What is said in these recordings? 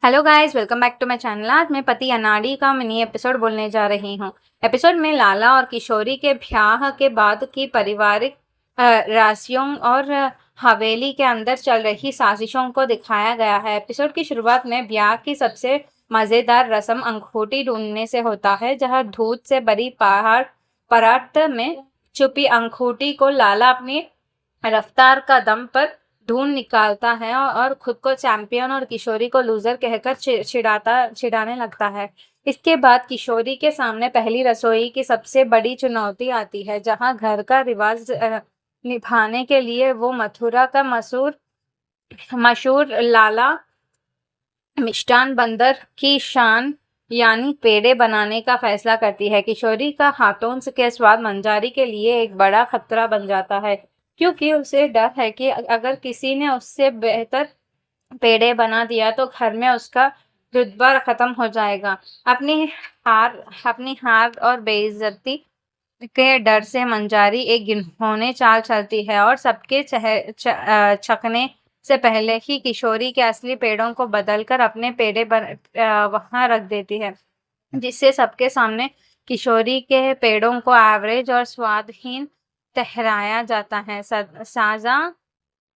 Hello guys, welcome back to my channel. आज मैं पति अनाड़ी का मिनी एपिसोड बोलने जा रही हूँ। एपिसोड में लाला और किशोरी के ब्याह के बाद की पारिवारिक राशियों और हवेली के अंदर चल रही साजिशों को दिखाया गया है। एपिसोड की शुरुआत में ब्याह की सबसे मजेदार रस्म अंगूठी ढूंढने से होता है, जहाँ दूध से भरी पहाड़ परात में छुपी अंगूठी को लाला अपनी रफ्तार का दम पर ढूंढ निकालता है और खुद को चैंपियन और किशोरी को लूजर कहकर चिढ़ाने लगता है। इसके बाद किशोरी के सामने पहली रसोई की सबसे बड़ी चुनौती आती है, जहां घर का रिवाज निभाने के लिए वो मथुरा का मशहूर लाला मिष्टान बंदर की शान यानी पेड़े बनाने का फैसला करती है। किशोरी का हाथों के स्वाद मंजारी के लिए एक बड़ा खतरा बन जाता है, क्योंकि उसे डर है कि अगर किसी ने उससे बेहतर पेड़े बना दिया तो घर में उसका रुतबा खत्म हो जाएगा। अपनी हार और बेइज्जती के डर से मंजारी एक घिनौनी चाल चलती है और सबके छकने से पहले ही किशोरी के असली पेड़ों को बदलकर अपने पेड़े वहां रख देती है, जिससे सबके सामने किशोरी के पेड़ों को एवरेज और स्वादहीन ठहराया जाता है। साजा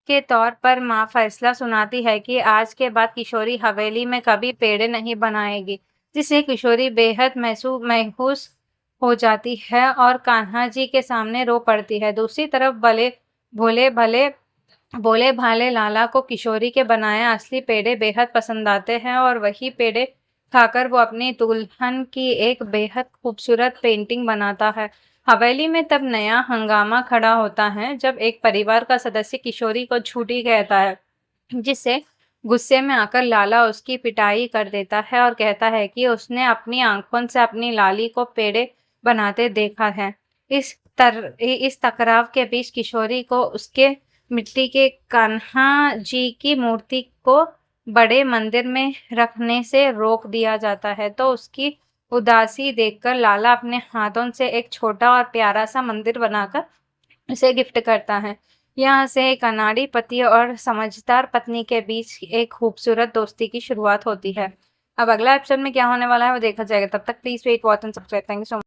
के तौर पर माँ फैसला सुनाती है कि आज के बाद किशोरी हवेली में कभी पेड़े नहीं बनाएगी, जिससे किशोरी बेहद महसूस हो जाती है और कान्हा जी के सामने रो पड़ती है। दूसरी तरफ भोले भले भोले भाले लाला को किशोरी के बनाए असली पेड़े बेहद पसंद आते हैं और वही पेड़े खाकर वो अपनी दुल्हन की एक बेहद खूबसूरत पेंटिंग बनाता है। हवेली में तब नया हंगामा खड़ा होता है जब एक परिवार का सदस्य किशोरी को झूठी कहता है, जिससे गुस्से में आकर लाला उसकी पिटाई कर देता है और कहता है कि उसने अपनी आंखों से अपनी लाली को पेड़े बनाते देखा है। इस टकराव के बीच किशोरी को उसके मिट्टी के कान्हा जी की मूर्ति को बड़े मंदिर में रखने से रोक दिया जाता है, तो उसकी उदासी देखकर लाला अपने हाथों से एक छोटा और प्यारा सा मंदिर बनाकर उसे गिफ्ट करता है। यहाँ से एक अनाड़ी पति और समझदार पत्नी के बीच एक खूबसूरत दोस्ती की शुरुआत होती है। अब अगला एपिसोड में क्या होने वाला है वो देखा जाएगा। तब तक please wait watch and subscribe. Thank you so much.